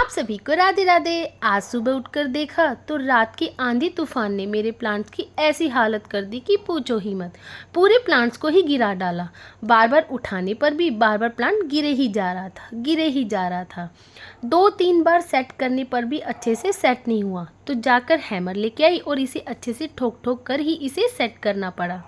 आप सभी को राधे राधे। आज सुबह उठकर देखा तो रात की आंधी तूफान ने मेरे प्लांट्स की ऐसी हालत कर दी कि पूछो ही मत। पूरे प्लांट्स को ही गिरा डाला। बार बार उठाने पर भी बार बार प्लांट गिरे ही जा रहा था। 2-3 बार सेट करने पर भी अच्छे से सेट नहीं हुआ, तो जाकर हैमर लेके आई और इसे अच्छे से ठोक ठोक कर ही इसे सेट करना पड़ा,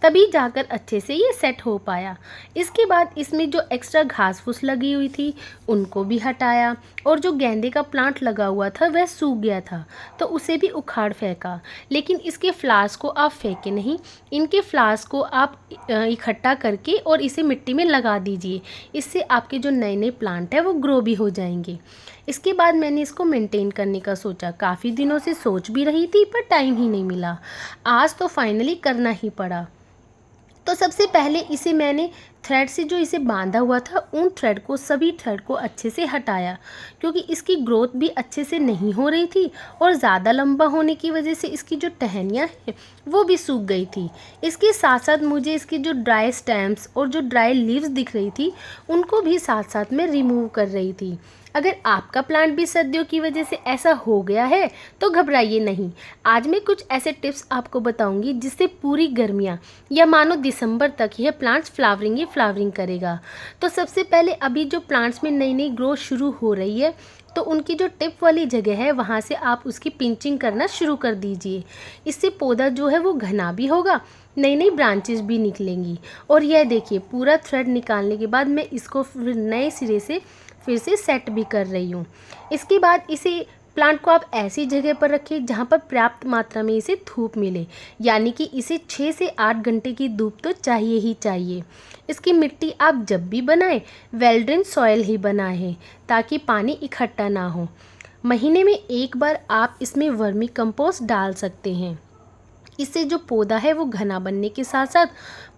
तभी जाकर अच्छे से ये सेट हो पाया। इसके बाद इसमें जो एक्स्ट्रा घास फूस लगी हुई थी उनको भी हटाया, और जो गेंदे का प्लांट लगा हुआ था वह सूख गया था तो उसे भी उखाड़ फेंका। लेकिन इसके फ्लावर्स को आप फेंके नहीं, इनके फ्लावर्स को आप इकट्ठा करके और इसे मिट्टी में लगा दीजिए। इससे आपके जो नए नए प्लांट है वो ग्रो भी हो जाएंगे। इसके बाद मैंने इसको मेंटेन करने का सोचा। काफ़ी दिनों से सोच भी रही थी पर टाइम ही नहीं मिला। आज तो फाइनली करना ही पड़ा। तो सबसे पहले इसे मैंने थ्रेड से जो इसे बांधा हुआ था उन सभी थ्रेड को अच्छे से हटाया, क्योंकि इसकी ग्रोथ भी अच्छे से नहीं हो रही थी और ज़्यादा लंबा होने की वजह से इसकी जो टहनियाँ हैं वो भी सूख गई थी। इसके साथ साथ मुझे इसकी जो ड्राई स्टेम्स और जो ड्राई लीव्स दिख रही थी उनको भी साथ साथ में रिमूव कर रही थी। अगर आपका प्लांट भी सर्दियों की वजह से ऐसा हो गया है तो घबराइए नहीं। आज मैं कुछ ऐसे टिप्स आपको बताऊंगी जिससे पूरी गर्मियाँ या मानो दिसंबर तक यह प्लांट्स फ्लावरिंग करेगा। तो सबसे पहले अभी जो प्लांट्स में नई नई ग्रोथ शुरू हो रही है तो उनकी जो टिप वाली जगह है वहाँ से आप उसकी पिंचिंग करना शुरू कर दीजिए। इससे पौधा जो है वो घना भी होगा, नई नई ब्रांचेस भी निकलेंगी। और यह देखिए, पूरा थ्रेड निकालने के बाद मैं इसको फिर नए सिरे से फिर से सेट भी कर रही हूँ। इसके बाद इसे प्लांट को आप ऐसी जगह पर रखिए जहाँ पर पर्याप्त मात्रा में इसे धूप मिले, यानी कि इसे 6 से 8 घंटे की धूप तो चाहिए ही चाहिए। इसकी मिट्टी आप जब भी बनाएं वेल ड्रेन सॉइल ही बनाएं ताकि पानी इकट्ठा ना हो। महीने में एक बार आप इसमें वर्मी कंपोस्ट डाल सकते हैं। इससे जो पौधा है वो घना बनने के साथ साथ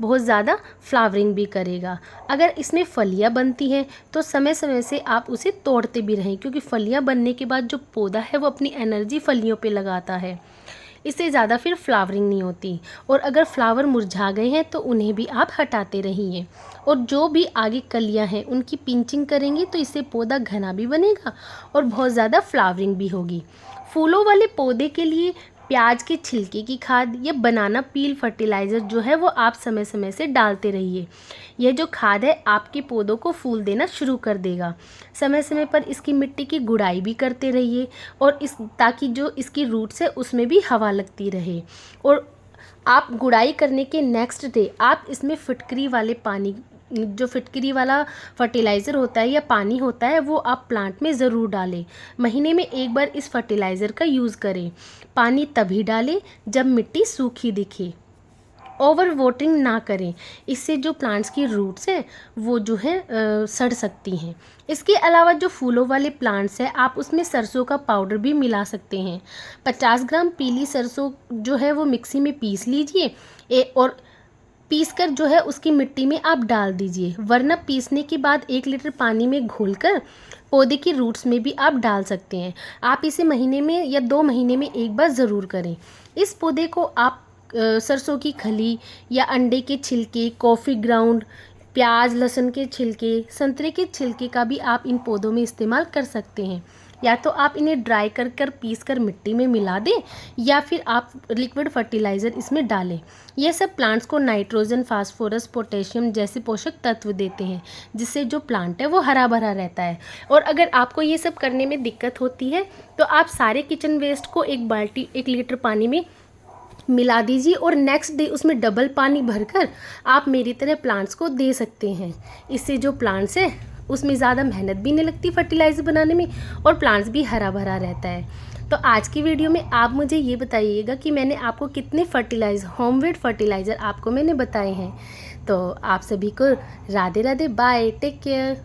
बहुत ज़्यादा फ्लावरिंग भी करेगा। अगर इसमें फलियां बनती हैं तो समय समय से आप उसे तोड़ते भी रहें, क्योंकि फलियां बनने के बाद जो पौधा है वो अपनी एनर्जी फलियों पे लगाता है। इससे ज़्यादा फिर फ्लावरिंग नहीं होती, और अगर फ्लावर मुरझा गए हैं तो उन्हें भी आप हटाते रहिए। और जो भी आगे कलियां हैं उनकी पिंचिंग करेंगे तो इससे पौधा घना भी बनेगा और बहुत ज़्यादा फ्लावरिंग भी होगी। फूलों वाले पौधे के लिए प्याज के छिलके की खाद या बनाना पील फर्टिलाइज़र जो है वो आप समय समय से डालते रहिए। यह जो खाद है आपके पौधों को फूल देना शुरू कर देगा। समय समय पर इसकी मिट्टी की गुड़ाई भी करते रहिए, और ताकि जो इसकी रूट्स है उसमें भी हवा लगती रहे। और आप गुड़ाई करने के नेक्स्ट डे आप इसमें फिटकरी वाले पानी, जो फिटकरी वाला फर्टिलाइज़र होता है या पानी होता है, वो आप प्लांट में ज़रूर डालें। महीने में एक बार इस फर्टिलाइज़र का यूज़ करें। पानी तभी डालें जब मिट्टी सूखी दिखे। ओवर वाटरिंग ना करें, इससे जो प्लांट्स की रूट्स हैं वो जो है सड़ सकती हैं। इसके अलावा जो फूलों वाले प्लांट्स हैं आप उसमें सरसों का पाउडर भी मिला सकते हैं। 50 ग्राम पीली सरसों जो है वो मिक्सी में पीस लीजिए और पीसकर जो है उसकी मिट्टी में आप डाल दीजिए, वरना पीसने के बाद 1 लीटर पानी में घोलकर पौधे की रूट्स में भी आप डाल सकते हैं। आप इसे महीने में या 2 महीने में एक बार ज़रूर करें। इस पौधे को आप सरसों की खली या अंडे के छिलके, कॉफ़ी ग्राउंड, प्याज लहसुन के छिलके, संतरे के छिलके का भी आप इन पौधों में इस्तेमाल कर सकते हैं। या तो आप इन्हें ड्राई कर पीस कर मिट्टी में मिला दें, या फिर आप लिक्विड फर्टिलाइज़र इसमें डालें। यह सब प्लांट्स को नाइट्रोजन, फास्फोरस, पोटेशियम जैसे पोषक तत्व देते हैं, जिससे जो प्लांट है वो हरा भरा रहता है। और अगर आपको ये सब करने में दिक्कत होती है तो आप सारे किचन वेस्ट को 1 लीटर पानी में मिला दीजिए और नेक्स्ट डे उसमें डबल पानी भरकर आप मेरी तरह प्लांट्स को दे सकते हैं। इससे जो प्लांट्स है उसमें ज़्यादा मेहनत भी नहीं लगती फर्टिलाइज़र बनाने में, और प्लांट्स भी हरा भरा रहता है। तो आज की वीडियो में आप मुझे ये बताइएगा कि मैंने आपको कितने होममेड फर्टिलाइज़र आपको मैंने बताए हैं। तो आप सभी को Radhe Radhe, bye, take care.